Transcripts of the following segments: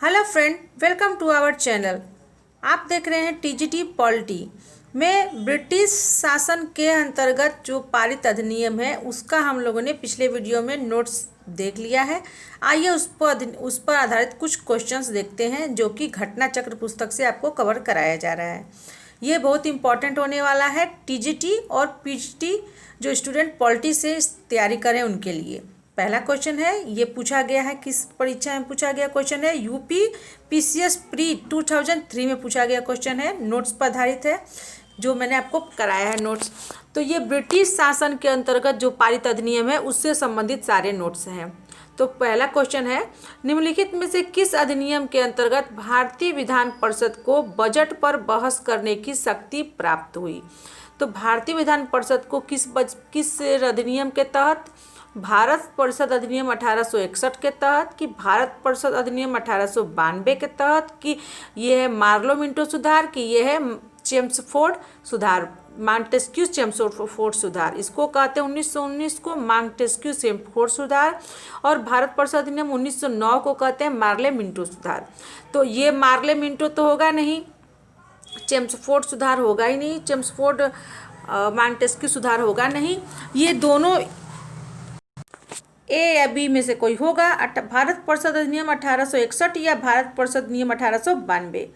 Hello friend, welcome to our channel. आप देख रहे हैं टीजीटी पॉलिटी में ब्रिटिश शासन के अंतर्गत जो पारित अधिनियम है उसका हम लोगों ने पिछले वीडियो में नोट्स देख लिया है। आइए उस पर आधारित कुछ क्वेश्चंस देखते हैं जो कि घटना चक्र पुस्तक से आपको कवर कराया जा रहा है। ये बहुत इंपॉर्टेंट होने वाला है टीजीटी और पीजीटी जो स्टूडेंट पॉलिटी से तैयारी करें उनके लिए। पहला क्वेश्चन है, ये पूछा गया है, किस परीक्षा में पूछा गया क्वेश्चन है, यूपी पीसीएस प्री 2003 में पूछा गया क्वेश्चन है, नोट्स पर आधारित है जो मैंने आपको कराया है नोट्स। तो ये ब्रिटिश शासन के अंतर्गत जो पारित अधिनियम है उससे संबंधित सारे नोट्स हैं। तो पहला क्वेश्चन है, निम्नलिखित में से किस अधिनियम के अंतर्गत भारतीय विधान परिषद को बजट पर बहस करने की शक्ति प्राप्त हुई? तो भारतीय विधान परिषद को किस अधिनियम के तहत, भारत परिषद अधिनियम 1861 के तहत, कि भारत परिषद अधिनियम 1892 के तहत, कि ये है मार्लो मिंटो सुधार, कि ये है चेम्सफोर्ड सुधार, मॉन्टेस्क्यू चेम्सफोर्ड सुधार। इसको कहते हैं 1919 को मॉन्टेस्क्यू चेम्सफोर्ड सुधार, और भारत परिषद अधिनियम 1909 को कहते हैं मार्ले मिंटो सुधार। तो ये मार्ले मिंटो तो होगा नहीं, चेम्सफोर्ड सुधार होगा ही नहीं, चेम्सफोर्ड मॉन्टेस्क्यू सुधार होगा नहीं, ये दोनों ए या बी में से कोई होगा। भारत परिषद अधिनियम 1861 या भारत परिषद नियम 1892।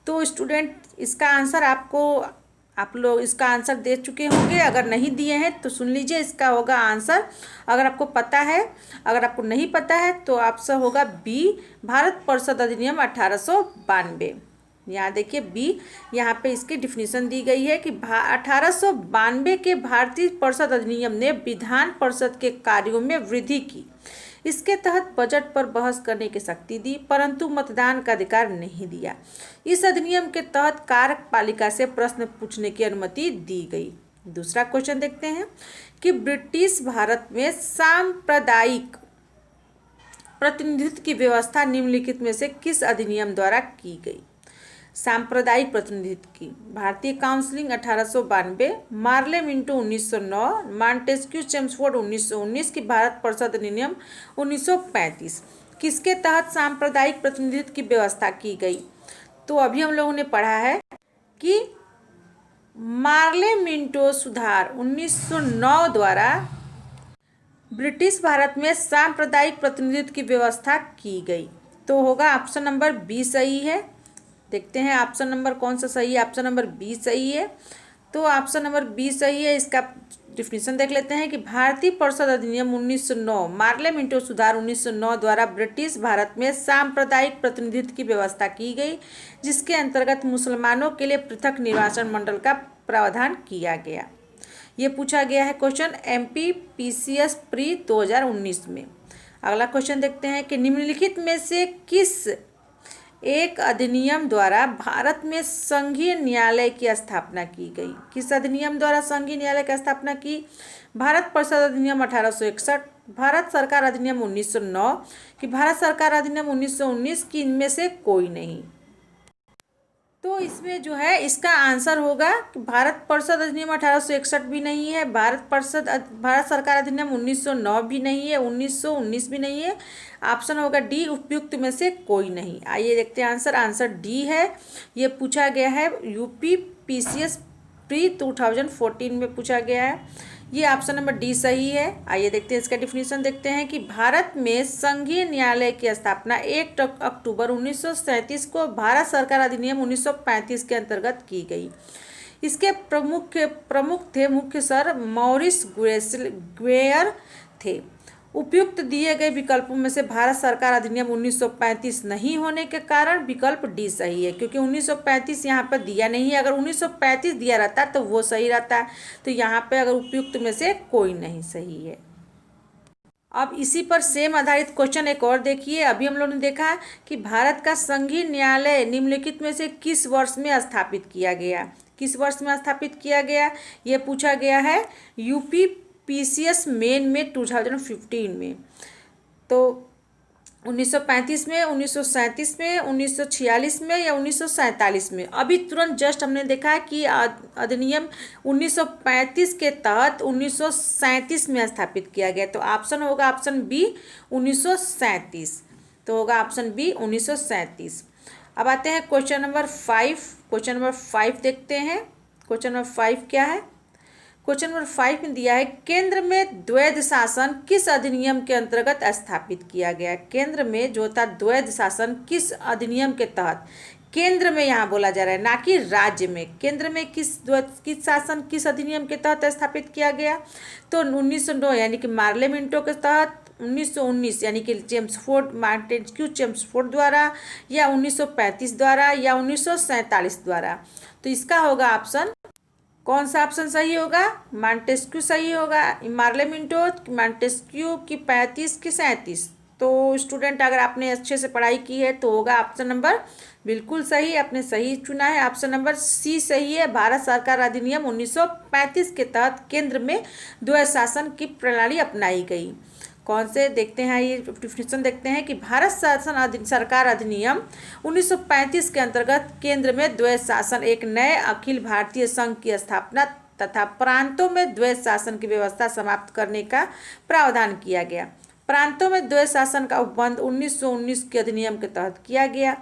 तो स्टूडेंट इसका आंसर आप लोग इसका आंसर दे चुके होंगे। अगर नहीं दिए हैं तो सुन लीजिए, इसका होगा आंसर, अगर आपको पता है। अगर आपको नहीं पता है तो आपसे होगा बी, भारत परिषद अधिनियम 1892। यहाँ देखिए बी, यहाँ पे इसकी डिफिनीशन दी गई है कि 1892 के भारतीय परिषद अधिनियम ने विधान परिषद के कार्यों में वृद्धि की। इसके तहत बजट पर बहस करने की शक्ति दी, परंतु मतदान का अधिकार नहीं दिया। इस अधिनियम के तहत कार्यपालिका से प्रश्न पूछने की अनुमति दी गई। दूसरा क्वेश्चन देखते हैं कि ब्रिटिश भारत में सांप्रदायिक प्रतिनिधित्व की व्यवस्था निम्नलिखित में से किस अधिनियम द्वारा की गई? सांप्रदायिक प्रतिनिधित्व की, भारतीय counselling 1892, Morley Minto 1909, Montesquieu Chelmsford 1919, की भारत परिषद अधिनियम 1935। किसके तहत सांप्रदायिक प्रतिनिधित्व की व्यवस्था की गई? तो अभी हम लोगों ने पढ़ा है कि मार्ले मिंटो सुधार 1909 द्वारा ब्रिटिश भारत में सांप्रदायिक प्रतिनिधित्व की व्यवस्था की गई। तो होगा ऑप्शन नंबर बी सही है। देखते हैं ऑप्शन नंबर कौन सा सही है। ऑप्शन नंबर बी सही है। तो ऑप्शन नंबर बी सही है। इसका डिफिनीशन देख लेते हैं कि भारतीय परिषद अधिनियम 1909, मार्ले मिंटो सुधार 1909 द्वारा ब्रिटिश भारत में सांप्रदायिक प्रतिनिधित्व की व्यवस्था की गई, जिसके अंतर्गत मुसलमानों के लिए पृथक निर्वाचन मंडल का प्रावधान किया गया। ये पूछा गया है क्वेश्चन एमपी पीसीएस प्री 2019 में। अगला क्वेश्चन देखते हैं कि निम्नलिखित में से किस एक अधिनियम द्वारा भारत में संघीय न्यायालय की स्थापना की गई? किस अधिनियम द्वारा संघीय न्यायालय की स्थापना की? भारत परिषद अधिनियम 1861, भारत सरकार अधिनियम 1909, कि भारत सरकार अधिनियम 1919, की इनमें से कोई नहीं। तो इसमें जो है इसका आंसर होगा कि भारत परिषद अधिनियम 1861 भी नहीं है, भारत सरकार अधिनियम 1909 भी नहीं है, 1919 भी नहीं है। ऑप्शन होगा डी, उपयुक्त में से कोई नहीं। आइए देखते हैं आंसर। आंसर डी है। ये पूछा गया है यूपी पीसीएस प्री 2014 में पूछा गया है। ये ऑप्शन नंबर डी सही है। आइए देखते हैं इसका डिफिनीशन देखते हैं कि भारत में संघीय न्यायालय की स्थापना 1 अक्टूबर 1937 को भारत सरकार अधिनियम 1935 के अंतर्गत की गई। इसके मुख्य सर मॉरिस ग्वेयर थे। उपयुक्त दिए गए विकल्पों में से भारत सरकार अधिनियम 1935 नहीं होने के कारण विकल्प डी सही है, क्योंकि 1935 यहाँ पर दिया नहीं है। अगर 1935 दिया रहता तो वो सही रहता। तो यहाँ पे अगर उपयुक्त में से कोई नहीं सही है। अब इसी पर सेम आधारित क्वेश्चन एक और देखिए। अभी हम लोगों ने देखा कि भारत का संघीय न्यायालय निम्नलिखित में से किस वर्ष में स्थापित किया गया? किस वर्ष में स्थापित किया गया ये पूछा गया है यूपी पीसीएस मेन में 2015 में। तो 1935 में, 1937 में, 1946 में या 1947 में? अभी तुरंत जस्ट हमने देखा कि अधिनियम 1935 के तहत 1937 में स्थापित किया गया। तो ऑप्शन होगा ऑप्शन बी 1937। तो होगा ऑप्शन बी 1937। अब आते हैं क्वेश्चन नंबर 5। क्वेश्चन नंबर 5 देखते हैं। क्वेश्चन नंबर 5 क्या है? क्वेश्चन नंबर 5 में दिया है केंद्र में द्वैध शासन किस अधिनियम के अंतर्गत स्थापित किया गया? केंद्र में जो था द्वैध शासन किस अधिनियम के तहत, केंद्र में यहाँ बोला जा रहा है ना कि राज्य में, केंद्र में किस शासन किस अधिनियम के तहत स्थापित किया गया? तो 1909 यानी कि मार्ले मिंटो के तहत, 1919 यानी कि चेम्सफोर्ड मॉन्टेस्क्यू चेम्सफोर्ड द्वारा, या 1935 द्वारा, या 1947 द्वारा। तो इसका होगा ऑप्शन, कौन सा ऑप्शन सही होगा? मॉन्टेस्क्यू सही होगा। मार्ले मिंटो, मॉन्टेस्क्यू की 35 की 37। तो स्टूडेंट अगर आपने अच्छे से पढ़ाई की है तो होगा ऑप्शन नंबर बिल्कुल सही, आपने सही चुना है। ऑप्शन नंबर सी सही है। भारत सरकार अधिनियम 1935 के तहत केंद्र में द्वैध शासन की प्रणाली अपनाई गई। कौन से देखते हैं, ये डिफिनेशन देखते हैं कि भारत शासन सरकार अधिनियम 1935 के अंतर्गत केंद्र में द्वैध शासन एक नए अखिल भारतीय संघ की स्थापना तथा प्रांतों में द्वैध शासन की व्यवस्था समाप्त करने का प्रावधान किया गया। प्रांतों में द्वैध शासन का उपबंध 1919 के अधिनियम के तहत किया गया।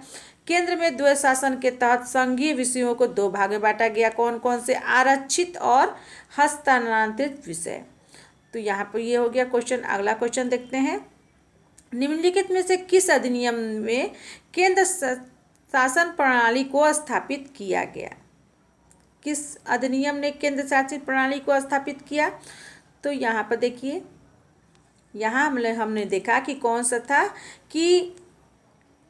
केंद्र में द्वैध शासन के तहत संघीय विषयों को दो भाग में बांटा गया। कौन कौन से? आरक्षित और हस्तांतरित विषय। तो यहाँ पर ये हो गया क्वेश्चन। अगला क्वेश्चन देखते हैं, निम्नलिखित में से किस अधिनियम में केंद्र शासन प्रणाली को स्थापित किया गया? किस अधिनियम ने केंद्र शासित प्रणाली को स्थापित किया? तो यहाँ पर देखिए, यहाँ हमने देखा कि कौन सा था कि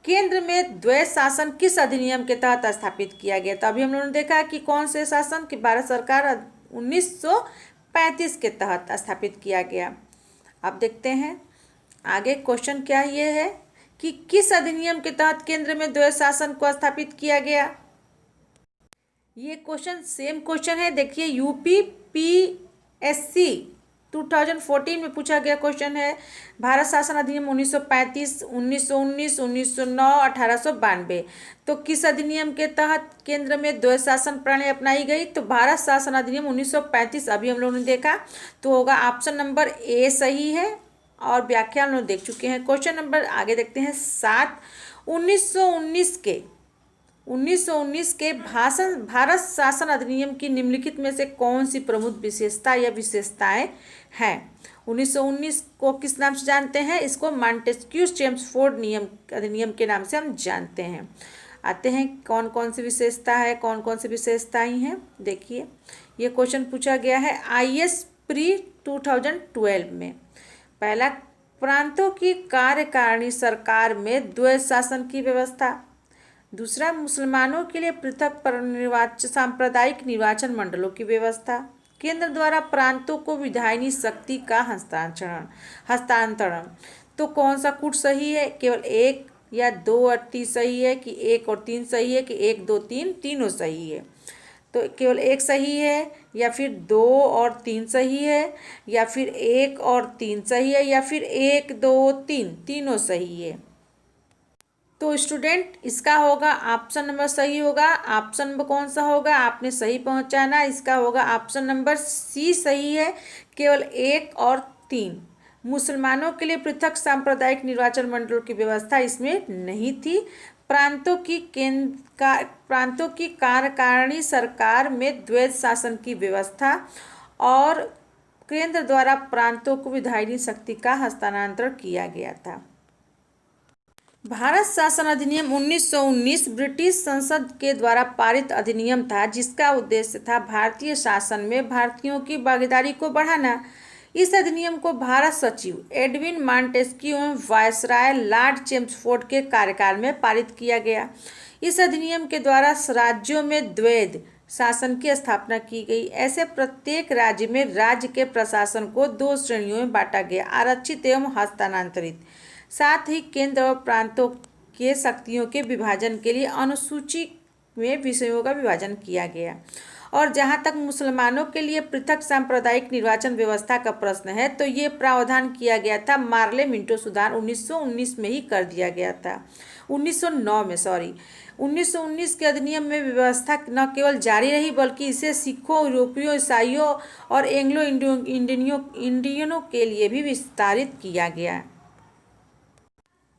केंद्र में द्वैध शासन किस अधिनियम के तहत स्थापित किया गया। तो अभी हम लोगों ने देखा कि कौन से शासन की भारत सरकार 1935 के तहत स्थापित किया गया। अब देखते हैं आगे क्वेश्चन क्या ये है कि किस अधिनियम के तहत केंद्र में द्वैध शासन को स्थापित किया गया। ये क्वेश्चन सेम क्वेश्चन है, देखिए यूपीपीएससी 2014 में पूछा गया क्वेश्चन है। भारत शासन अधिनियम 1935, 1919, 1909, 1892। तो किस अधिनियम के तहत केंद्र में द्वैध शासन प्रणाली अपनाई गई? तो भारत शासन अधिनियम 1935 अभी हम लोगों ने देखा, तो होगा ऑप्शन नंबर ए सही है। और व्याख्या हम लोग देख चुके हैं। क्वेश्चन नंबर आगे देखते हैं 7। 1919 के भारत शासन अधिनियम की निम्नलिखित में से कौन सी प्रमुख विशेषता या विशेषताएं हैं? 1919 को किस नाम से जानते हैं? इसको मॉन्टेस्क्यू चेम्सफोर्ड अधिनियम के नाम से हम जानते हैं। आते हैं कौन कौन सी विशेषता है, कौन कौन सी विशेषताएं हैं। देखिए ये क्वेश्चन पूछा गया है IAS प्री 2012 में। पहला, प्रांतों की कार्यकारिणी सरकार में द्वैध शासन की व्यवस्था। दूसरा, मुसलमानों के लिए पृथक सांप्रदायिक निर्वाचन मंडलों की व्यवस्था। केंद्र द्वारा प्रांतों को विधायनी शक्ति का हस्तांतरण। तो कौन सा कूट सही है? केवल 1 या 2 और 3 सही है, कि 1 और 3 सही है, कि 1 2 3 तीनों सही है? तो केवल 1 सही है, या फिर 2 और 3 सही है, या फिर 1 और 3 सही है, या फिर 1 2 3 तीनों सही है? तो स्टूडेंट इसका होगा ऑप्शन नंबर सही होगा। ऑप्शन नंबर कौन सा होगा? आपने सही पहुंचाना। इसका होगा ऑप्शन नंबर सी सही है, केवल 1 और 3। मुसलमानों के लिए पृथक सांप्रदायिक निर्वाचन मंडलों की व्यवस्था इसमें नहीं थी। प्रांतों की कार्यकारिणी सरकार में द्वैध शासन की व्यवस्था, और केंद्र द्वारा प्रांतों को विधायनी शक्ति का हस्तांतरण किया गया था। भारत शासन अधिनियम 1919 ब्रिटिश संसद के द्वारा पारित अधिनियम था, जिसका उद्देश्य था भारतीय शासन में भारतीयों की भागीदारी को बढ़ाना। इस अधिनियम को भारत सचिव एडविन मॉन्टेस्क्यू एवं वायसराय लॉर्ड चेम्सफोर्ड के कार्यकाल में पारित किया गया। इस अधिनियम के द्वारा राज्यों में द्वैध शासन की स्थापना की गई। ऐसे प्रत्येक राज्य में राज्य के प्रशासन को 2 श्रेणियों में बांटा गया, आरक्षित एवं हस्तांतरित। साथ ही केंद्र और प्रांतों के शक्तियों के विभाजन के लिए अनुसूची में विषयों का विभाजन किया गया। और जहां तक मुसलमानों के लिए पृथक सांप्रदायिक निर्वाचन व्यवस्था का प्रश्न है, तो ये प्रावधान किया गया था मार्ले मिंटो सुधार 1919 में ही कर दिया गया था। 1909 में 1919 के अधिनियम में व्यवस्था न केवल जारी रही, बल्कि इसे सिखों, यूरोपियों, ईसाइयों और एंग्लो इंडियनों के लिए भी विस्तारित किया गया।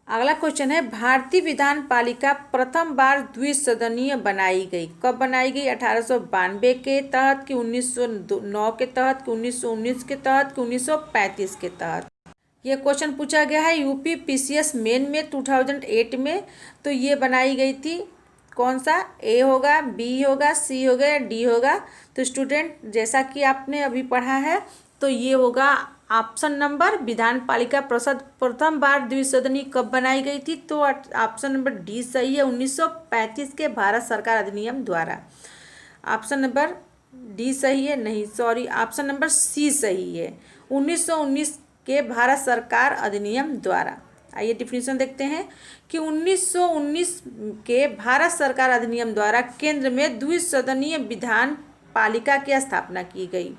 अगला क्वेश्चन है, भारतीय विधान पालिका प्रथम बार द्विसदनीय बनाई गई। कब बनाई गई? 1892 के तहत कि 1909 के तहत कि 1919 के तहत कि 1935 के तहत? ये क्वेश्चन पूछा गया है यूपी पीसीएस मेन में 2008 में। तो ये बनाई गई थी, कौन सा? ए होगा, बी होगा, सी होगा या डी होगा? तो स्टूडेंट, जैसा कि आपने अभी पढ़ा है, तो ये होगा ऑप्शन नंबर, विधान पालिका परिषद प्रथम बार द्विसदनीय कब बनाई गई थी? तो ऑप्शन नंबर डी सही है, 1935 के भारत सरकार अधिनियम द्वारा। ऑप्शन नंबर डी सही है, नहीं सॉरी, ऑप्शन नंबर सी सही है, 1919 के भारत सरकार अधिनियम द्वारा। आइए डिफिनीशन देखते हैं कि 1919 के भारत सरकार अधिनियम द्वारा केंद्र में द्विसदनीय विधान पालिका की स्थापना की गई।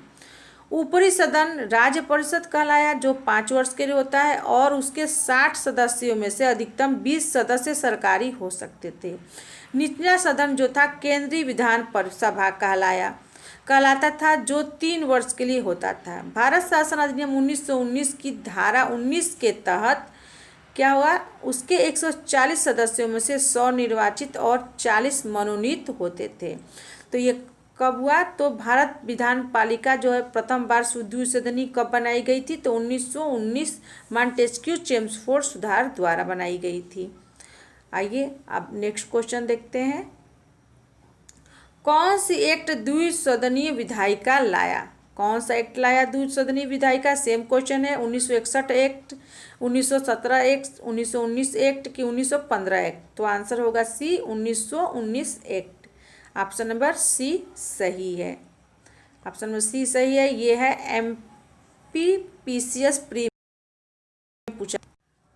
ऊपरी सदन राज्य परिषद कहलाया, जो 5 वर्ष के लिए होता है, और उसके 60 सदस्यों में से अधिकतम 20 सदस्य सरकारी हो सकते थे। निचला सदन जो था केंद्रीय विधान सभा कहलाता था, जो 3 वर्ष के लिए होता था। भारत शासन अधिनियम 1919 की धारा 19 के तहत क्या हुआ? उसके 140 सदस्यों में से 100 निर्वाचित और 40 मनोनीत होते थे। तो ये कब हुआ? तो भारत विधान पालिका जो है प्रथम बार द्विसदनीय कब बनाई गई थी? तो 1919 मॉन्टेस्क्यू चेम्सफोर्ड सुधार द्वारा बनाई गई थी। आइए अब नेक्स्ट क्वेश्चन देखते हैं, कौन सी एक्ट द्विसदनीय विधायिका लाया? कौन सा एक्ट लाया द्विसदनीय विधायिका? सेम क्वेश्चन है, 1961 एक्ट, 1917 एक्ट, 1919 एक्ट कि 1915 एक्ट? तो आंसर होगा सी, 1919 एक्ट। ऑप्शन नंबर सी सही है, ऑप्शन नंबर सी सही है। ये है एमपीपीसीएस प्री पूछा।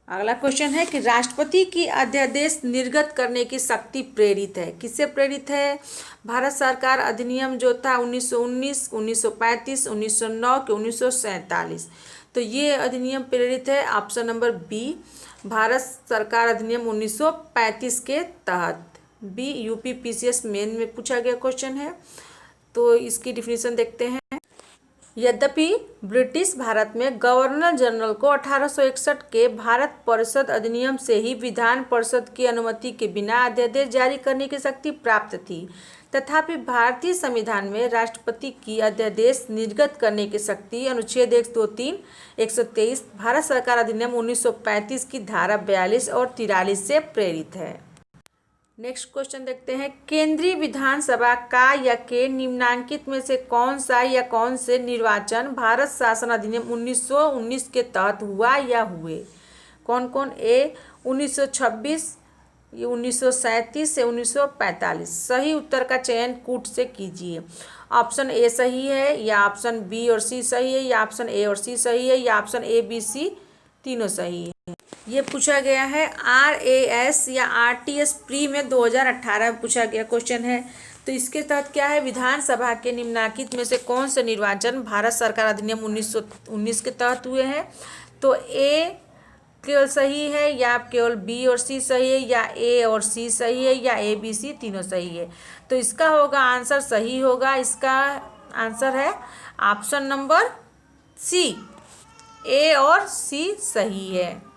अगला क्वेश्चन है कि राष्ट्रपति की अध्यादेश निर्गत करने की शक्ति प्रेरित है, किससे प्रेरित है? भारत सरकार अधिनियम जो था 1919, 1935, 1909 के 1947। तो ये अधिनियम प्रेरित है, ऑप्शन नंबर बी, भारत सरकार अधिनियम 1935 के तहत। बी यूपी पीसीएस मेन में पूछा गया क्वेश्चन है। तो इसकी डिफिनीशन देखते हैं। यद्यपि ब्रिटिश भारत में गवर्नर जनरल को 1861 के भारत परिषद अधिनियम से ही विधान परिषद की अनुमति के बिना अध्यादेश जारी करने की शक्ति प्राप्त थी, तथापि भारतीय संविधान में राष्ट्रपति की अध्यादेश निर्गत करने की शक्ति अनुच्छेद 123, 123 भारत सरकार अधिनियम 1935 की धारा 42 और 43 से प्रेरित है। नेक्स्ट क्वेश्चन देखते हैं, केंद्रीय विधानसभा का या के निम्नांकित में से कौन सा या कौन से निर्वाचन भारत शासन अधिनियम 1919 के तहत हुआ या हुए? कौन कौन? ए 1926, 1937 से 1945। सही उत्तर का चयन कूट से कीजिए। ऑप्शन ए सही है, या ऑप्शन बी और सी सही है, या ऑप्शन ए और सी सही है, या ऑप्शन ए बी सी तीनों सही है। ये पूछा गया है RAS या RTS प्री में 2018 में पूछा गया क्वेश्चन है। तो इसके तहत क्या है? विधानसभा के निम्नलिखित में से कौन से निर्वाचन भारत सरकार अधिनियम 1919 के तहत हुए हैं? तो ए केवल सही है, या केवल बी और सी सही है, या ए और सी सही है, या ए बी सी तीनों सही है? तो इसका होगा आंसर सही होगा, इसका आंसर है ऑप्शन नंबर सी, ए और सी सही है।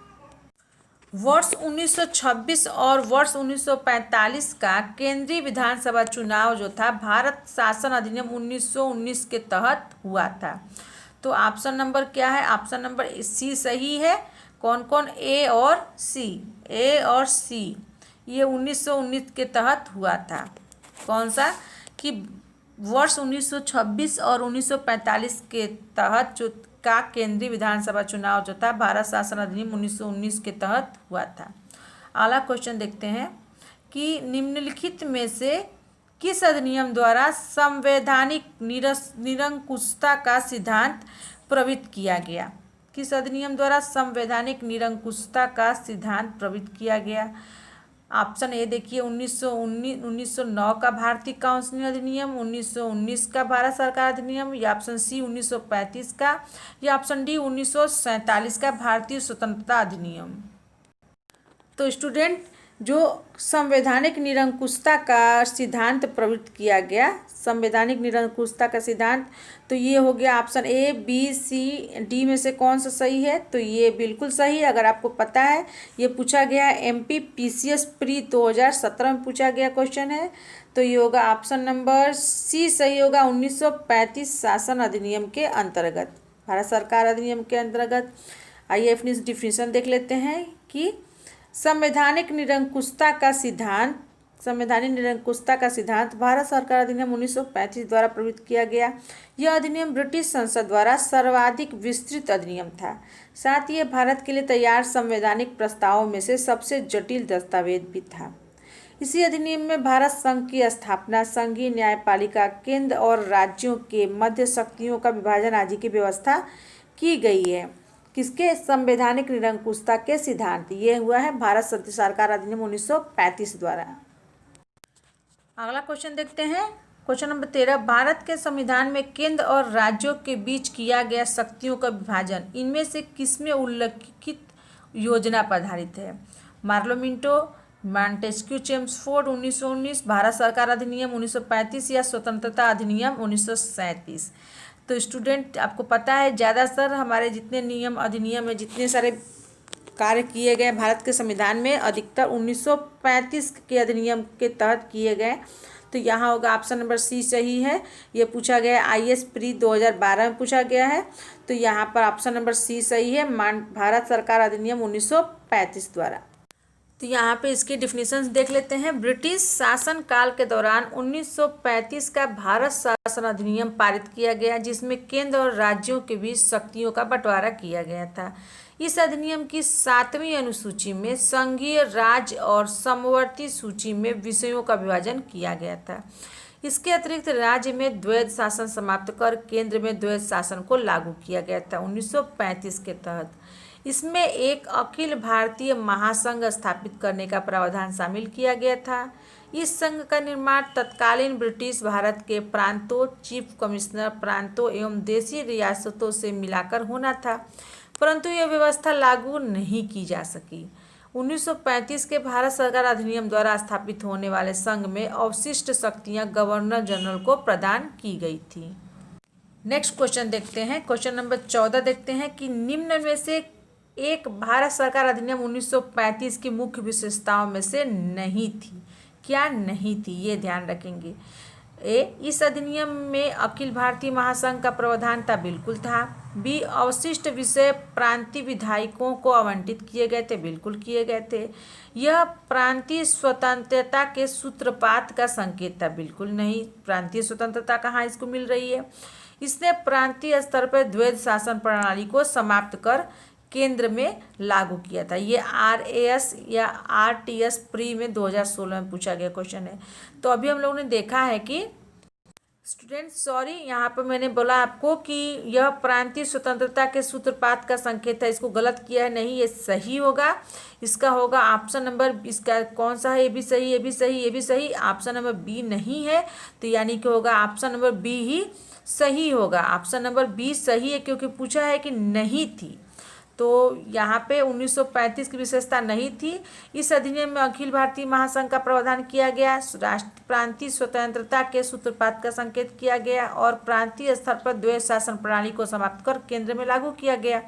वर्ष 1926 और वर्ष 1945 का केंद्रीय विधानसभा चुनाव जो था भारत शासन अधिनियम 1919 के तहत हुआ था। तो ऑप्शन नंबर क्या है? ऑप्शन नंबर सी सही है। कौन कौन? ए और सी, ए और सी ये 1919 के तहत हुआ था। कौन सा? कि वर्ष 1926 और 1945 के तहत जो का केंद्रीय विधानसभा चुनाव जो था भारत शासन अधिनियम 1919 के तहत हुआ था। अगला क्वेश्चन देखते हैं कि निम्नलिखित में से किस अधिनियम द्वारा संवैधानिक निरंकुशता का सिद्धांत प्रवृत्त किया गया? किस अधिनियम द्वारा संवैधानिक निरंकुशता का सिद्धांत प्रवृत्त किया गया? ऑप्शन ए देखिए, 1909 का भारतीय काउंसिल अधिनियम, 1919 का भारत सरकार अधिनियम, या ऑप्शन सी 1935 का, या ऑप्शन डी 1947 का भारतीय स्वतंत्रता अधिनियम। तो स्टूडेंट, जो संवैधानिक निरंकुशता का सिद्धांत प्रवृत्त किया गया, संवैधानिक निरंकुशता का सिद्धांत, तो ये हो गया option A, B, C, D में से कौन सा सही है? तो ये बिल्कुल सही है। अगर आपको पता है, ये पूछा गया एमपी पीसीएस प्री 2017 में पूछा गया क्वेश्चन है। तो ये होगा ऑप्शन नंबर सी सही होगा, 1935 शासन अधिनियम के अंतर्गत, भारत सरकार अधिनियम के अंतर्गत। आइए अपनी डिफिनेशन देख लेते हैं कि संवैधानिक निरंकुशता का सिद्धांत, संवैधानिक निरंकुशता का सिद्धांत भारत सरकार अधिनियम 1935 द्वारा प्रवृत्त किया गया। यह अधिनियम ब्रिटिश संसद द्वारा सर्वाधिक विस्तृत अधिनियम था। साथ ही यह भारत के लिए तैयार संवैधानिक प्रस्तावों में से सबसे जटिल दस्तावेज भी था। इसी अधिनियम में भारत संघ की स्थापना, संघीय न्यायपालिका, केंद्र और राज्यों के मध्य शक्तियों का विभाजन आदि की व्यवस्था की गई है। किसके? संवैधानिक निरंकुशता के सिद्धांत। ये हुआ है भारत सरकार अधिनियम 1935 द्वारा। अगला क्वेश्चन देखते हैं, क्वेश्चन नंबर 13। भारत के संविधान में केंद्र और राज्यों के बीच किया गया शक्तियों का विभाजन इनमें से किसमें उल्लिखित योजना पर आधारित है? Morley Minto, Montesquieu Chelmsford 1919, Bharat सरकार अधिनियम 1935 या स्वतंत्रता अधिनियम 1937। तो स्टूडेंट, आपको पता है ज़्यादातर हमारे जितने नियम अधिनियम है, जितने सारे कार्य किए गए भारत के संविधान में, अधिकतर 1935 के अधिनियम के तहत किए गए। तो यहाँ होगा ऑप्शन नंबर सी सही है। ये पूछा गया आईएएस प्री 2012 में पूछा गया है। तो यहाँ पर ऑप्शन नंबर सी सही है, भारत सरकार अधिनियम 1935 द्वारा। तो यहाँ पे इसकी डिफिनीशंस देख लेते हैं। ब्रिटिश शासन काल के दौरान 1935 का भारत शासन अधिनियम पारित किया गया, जिसमें केंद्र और राज्यों के बीच शक्तियों का बंटवारा किया गया था। इस अधिनियम की 7वीं अनुसूची में संघीय, राज्य और समवर्ती सूची में विषयों का विभाजन किया गया था। इसके अतिरिक्त राज्य में द्वैध शासन समाप्त कर केंद्र में द्वैध शासन को लागू किया गया था 1935 के तहत। इसमें एक अखिल भारतीय महासंघ स्थापित करने का प्रावधान शामिल किया गया था। इस संघ का निर्माण तत्कालीन ब्रिटिश भारत के प्रांतों, चीफ कमिश्नर प्रांतों एवं देशी रियासतों से मिलाकर होना था, परंतु यह व्यवस्था लागू नहीं की जा सकी। 1935 के भारत सरकार अधिनियम द्वारा स्थापित होने वाले संघ में अवशिष्ट शक्तियां गवर्नर जनरल को प्रदान की गई थी। नेक्स्ट क्वेश्चन देखते हैं, क्वेश्चन नंबर 14 देखते हैं कि निम्न में से एक भारत सरकार अधिनियम 1935 की मुख्य विशेषताओं में से नहीं थी। क्या नहीं थी? ये ध्यान रखेंगे। ए, इस अधिनियम में अखिल भारतीय महासंघ का प्रावधान था, बिल्कुल था। बी, अवशिष्ट विषय प्रांतीय विधायकों को आवंटित किए गए थे, बिल्कुल किए गए थे। यह प्रांतीय स्वतंत्रता के सूत्रपात का संकेत था, बिल्कुल नहीं। प्रांतीय स्वतंत्रता कहाँ इसको मिल रही है? इसने प्रांतीय स्तर पर द्वैध शासन प्रणाली को समाप्त कर केंद्र में लागू किया था। ये आरएएस या आरटीएस प्री में 2016 में पूछा गया क्वेश्चन है। तो अभी हम लोगों ने देखा है कि स्टूडेंट, सॉरी, यहाँ पर मैंने बोला आपको कि यह प्रांतीय स्वतंत्रता के सूत्रपात का संकेत है, इसको गलत किया है, नहीं, ये सही होगा। इसका होगा ऑप्शन नंबर, इसका कौन सा है? ये भी सही, ये भी सही, ये भी सही। ऑप्शन नंबर बी नहीं है, तो यानी कि होगा ऑप्शन नंबर बी ही सही होगा। ऑप्शन नंबर बी सही है, क्योंकि पूछा है कि नहीं थी, तो यहाँ पे 1935 की विशेषता नहीं थी। इस अधिनियम में अखिल भारतीय महासंघ का प्रावधान किया गया, राष्ट्र प्रांतीय स्वतंत्रता के सूत्रपात का संकेत किया गया और प्रांतीय स्तर पर द्वैध शासन प्रणाली को समाप्त कर केंद्र में लागू किया गया।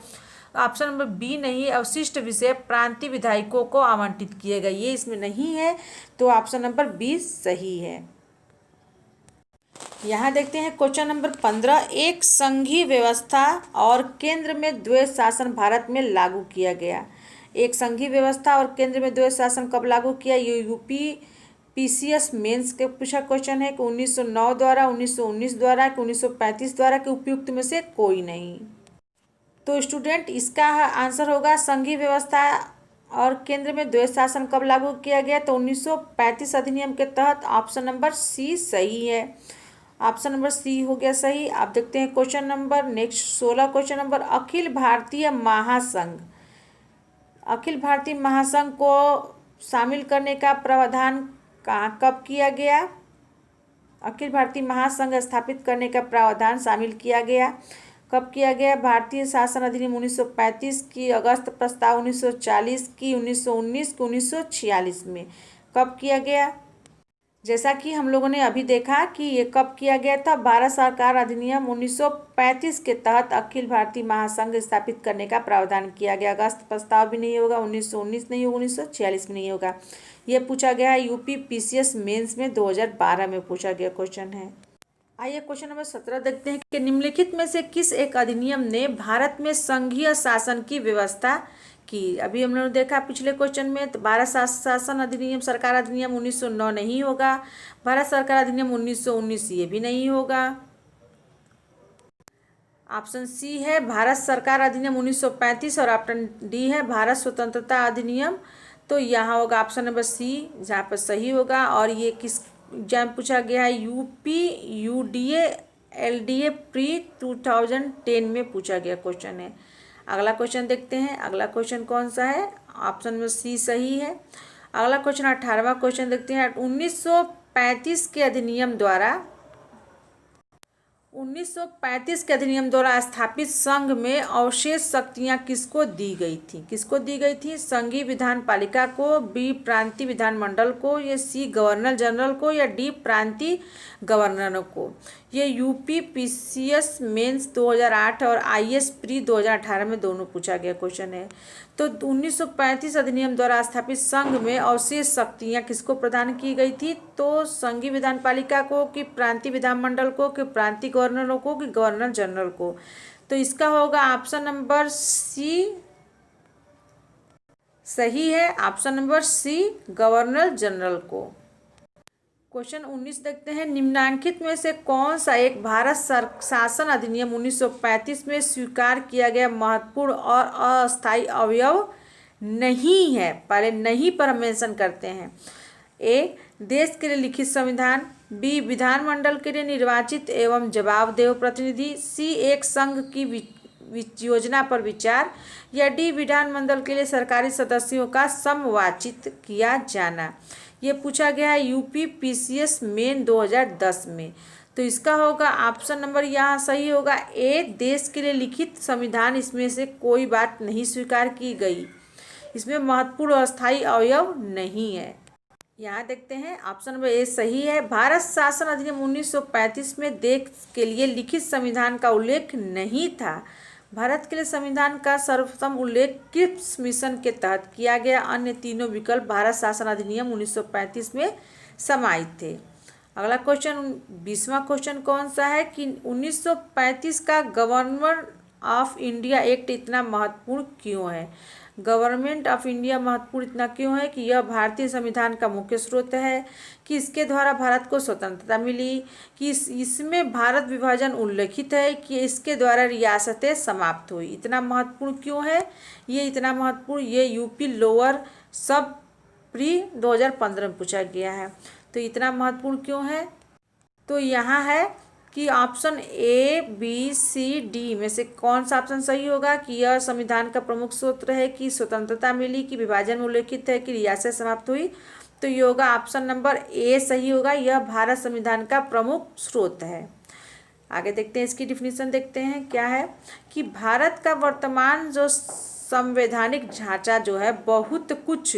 ऑप्शन नंबर बी नहीं, अवशिष्ट विषय प्रांतीय विधायकों को आवंटित किए गए, ये इसमें नहीं है, तो ऑप्शन नंबर बी सही है। यहाँ देखते हैं क्वेश्चन नंबर 15। एक संघीय व्यवस्था और केंद्र में द्वैध शासन भारत में लागू किया गया। एक संघीय व्यवस्था और केंद्र में द्वैध शासन कब लागू किया? ये यूपी पीसीएस मेंस के पूछा क्वेश्चन है कि 1909 द्वारा, 1919 द्वारा, कि 1935 द्वारा, कि उपयुक्त में से कोई नहीं। तो स्टूडेंट, इसका आंसर होगा संघीय व्यवस्था और केंद्र में द्वैध शासन कब लागू किया गया? तो 1935 अधिनियम के तहत। ऑप्शन नंबर सी सही है, ऑप्शन नंबर सी हो गया सही। आप देखते हैं question number next 16 question number, अखिल भारतीय महासंघ, अखिल भारतीय महासंघ को शामिल करने का प्रावधान कब किया गया? अखिल भारतीय महासंघ स्थापित करने का प्रावधान शामिल किया गया कब किया गया? भारतीय शासन अधिनियम 1935 की, अगस्त प्रस्ताव 1940 की, 1919 की, 1946 में। कब किया गया? जैसा कि हम लोगों ने अभी देखा कि ये कब किया गया था। भारत सरकार अधिनियम 1935 के तहत अखिल भारतीय महासंघ स्थापित करने का प्रावधान किया गया। अगस्त प्रस्ताव भी नहीं होगा, 1919 नहीं होगा, 1946 में नहीं होगा। ये पूछा गया है यूपी पीसीएस मेंस में 2012 में पूछा गया क्वेश्चन है। आइए क्वेश्चन नंबर 17 देखते हैं कि निम्नलिखित में से किस एक अधिनियम ने भारत में संघीय शासन की व्यवस्था की? अभी हम लोगों ने देखा पिछले क्वेश्चन में, तो भारत शासन अधिनियम सरकार अधिनियम 1909 नहीं होगा। भारत सरकार अधिनियम 1919 ये भी नहीं होगा। ऑप्शन सी है भारत सरकार अधिनियम 1935 और ऑप्शन डी है भारत स्वतंत्रता अधिनियम। तो यहाँ होगा ऑप्शन नंबर सी जहाँ पर सही होगा। और ये किस एग्जाम पूछा गया है? यूपी यूडीए एलडीए प्री 2010 में पूछा गया क्वेश्चन है। अगला क्वेश्चन देखते हैं। अगला क्वेश्चन कौन सा है? ऑप्शन नंबर सी सही है। अगला क्वेश्चन 18वां क्वेश्चन देखते हैं। 1935 के अधिनियम द्वारा 1935 के अधिनियम द्वारा स्थापित संघ में अवशेष शक्तियां किसको दी गई थी? किसको दी गई थी? संघीय विधान पालिका को, बी प्रांतीय विधानमंडल को, या सी गवर्नर जनरल को, या डी प्रांतीय गवर्नरों को। ये यूपी पीसीएस मेंस 2008 और आईएएस प्री 2018 में दोनों पूछा गया क्वेश्चन है। तो 1935 अधिनियम द्वारा स्थापित संघ में अवशेष शक्तियां किसको प्रदान की गई थी? तो संघीय विधान पालिका को, कि प्रांतीय विधानमंडल को, कि प्रांतीय गवर्नरों को, कि गवर्नर जनरल को। तो इसका होगा ऑप्शन नंबर सी सही है। Option number C governor general को। क्वेश्चन 19 देखते हैं। निम्नांकित में से कौन सा एक भारत शासन अधिनियम 1935 में स्वीकार किया गया महत्वपूर्ण और अस्थायी अवयव नहीं है? पहले नहीं पर हम मेंशन करते हैं। ए देश के लिए लिखित संविधान, बी विधानमंडल के लिए निर्वाचित एवं जवाबदेह प्रतिनिधि, सी एक संघ की योजना पर विचार, या डी विधानमंडल के लिए सरकारी सदस्यों का समवाचित किया जाना। ये पूछा गया है यूपी पीसीएस मेन 2010 में। तो इसका होगा ऑप्शन नंबर यहाँ सही होगा ए देश के लिए लिखित संविधान। इसमें से कोई बात नहीं स्वीकार की गई, इसमें महत्वपूर्ण अस्थायी अवयव नहीं है। यहाँ देखते हैं ऑप्शन नंबर ए सही है। भारत शासन अधिनियम 1935 में देश के लिए लिखित संविधान का उल्लेख नहीं था। भारत के लिए संविधान का सर्वप्रथम उल्लेख क्रिप्स मिशन के तहत किया गया। अन्य तीनों विकल्प भारत शासन अधिनियम 1935 में समाहित थे। अगला क्वेश्चन 20वां क्वेश्चन कौन सा है कि 1935 का गवर्नमेंट ऑफ इंडिया एक्ट इतना महत्वपूर्ण क्यों है? गवर्नमेंट ऑफ इंडिया महत्वपूर्ण इतना क्यों है कि यह भारतीय संविधान का मुख्य स्रोत है, कि इसके द्वारा भारत को स्वतंत्रता मिली, कि इसमें भारत विभाजन उल्लेखित है, कि इसके द्वारा रियासतें समाप्त हुई। इतना महत्वपूर्ण क्यों है? ये इतना महत्वपूर्ण ये यूपी लोअर सब प्री 2015 में पूछा गया है। तो इतना महत्वपूर्ण क्यों है? तो यहाँ है कि option A B C D में से कौन सा ऑप्शन सही होगा? कि यह संविधान का प्रमुख स्रोत है, कि स्वतंत्रता मिली, कि विभाजन में उल्लेखित है, कि रियासत समाप्त हुई। तो ये होगा ऑप्शन नंबर ए सही होगा। यह भारत संविधान का प्रमुख स्रोत है। आगे देखते हैं, इसकी डिफिनीशन देखते हैं क्या है कि भारत का वर्तमान जो संवैधानिक ढांचा जो है बहुत कुछ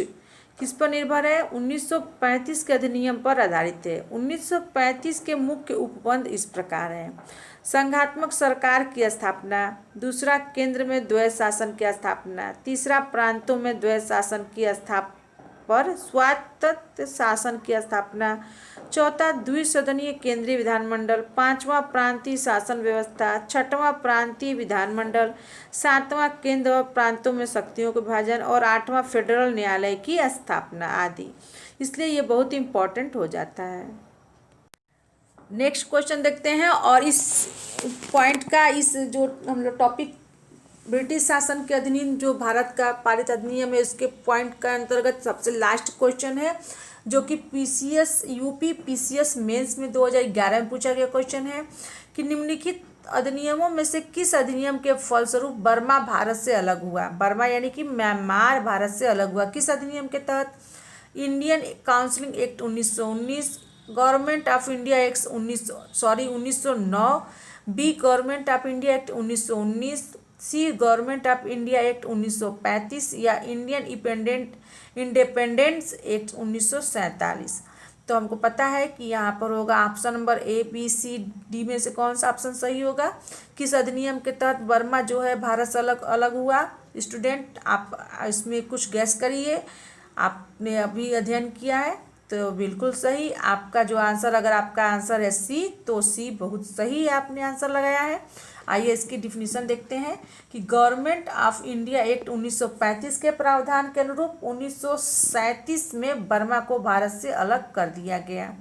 किस पर निर्भर है? 1935 के अधिनियम पर आधारित है। 1935 के मुख्य उपबंध इस प्रकार हैं। संघात्मक सरकार की स्थापना, दूसरा केंद्र में द्वैध शासन की स्थापना, तीसरा प्रांतों में द्वैध शासन की स्थापना पर स्वायत्त शासन की स्थापना, चौथा द्विसदनीय केंद्रीय विधानमंडल, पांचवा प्रांतीय शासन व्यवस्था, छठवां प्रांतीय विधानमंडल, सातवां केंद्र और प्रांतों में शक्तियों के विभाजन और आठवां फेडरल न्यायालय की स्थापना आदि। इसलिए ये बहुत इंपॉर्टेंट हो जाता है। नेक्स्ट क्वेश्चन देखते हैं। और इस पॉइंट का इस जो हम लोग टॉपिक ब्रिटिश शासन के अधीन जो भारत का पारित अधिनियम है उसके पॉइंट का अंतर्गत सबसे लास्ट क्वेश्चन है, जो कि यूपी पीसीएस मेंस में 2011 में पूछा गया क्वेश्चन है कि निम्नलिखित अधिनियमों में से किस अधिनियम के फलस्वरूप बर्मा भारत से अलग हुआ? बर्मा यानी कि म्यांमार भारत से अलग हुआ। किस अधिनियम के तहत? Indian council act 1919, government of India act 1909, B government of India act 1919, C government of India act 1935 या इंडियन इंडिपेंडेंस एक्ट 1947। तो हमको पता है कि यहाँ पर होगा option number A B C D में से कौन सा ऑप्शन सही होगा। किस अधिनियम के तहत बर्मा जो है भारत से अलग अलग हुआ। स्टूडेंट आप इसमें कुछ गैस करिए, आपने अभी अध्ययन किया है तो बिल्कुल सही आपका जो आंसर, अगर आपका आंसर है सी तो सी बहुत सही है, आपने आंसर लगाया है। आइए इसकी डिफिनीशन देखते हैं कि गवर्नमेंट ऑफ इंडिया एक्ट 1935 के प्रावधान के अनुरूप 1937 में बर्मा को भारत से अलग कर दिया गया।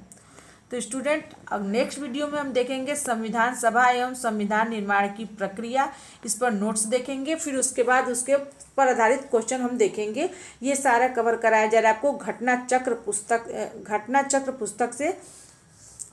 तो स्टूडेंट अब नेक्स्ट वीडियो में हम देखेंगे संविधान सभा एवं संविधान निर्माण की प्रक्रिया, इस पर नोट्स देखेंगे, फिर उसके बाद उसके पर आधारित क्वेश्चन हम देखेंगे। ये सारा कवर कराया जा रहा है आपको घटना चक्र पुस्तक से,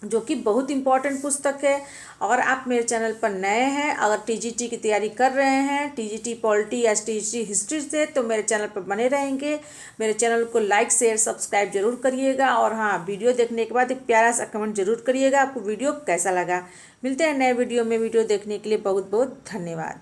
जो कि बहुत इंपॉर्टेंट पुस्तक है। अगर आप मेरे चैनल पर नए हैं, अगर टीजीटी की तैयारी कर रहे हैं, टीजीटी पॉलिटी या टीजीटी हिस्ट्री से, तो मेरे चैनल पर बने रहेंगे। मेरे चैनल को लाइक शेयर सब्सक्राइब जरूर करिएगा और हाँ, वीडियो देखने के बाद एक प्यारा सा कमेंट जरूर करिएगा आपको वीडियो कैसा लगा। मिलते हैं नए वीडियो में। वीडियो देखने के लिए बहुत बहुत धन्यवाद।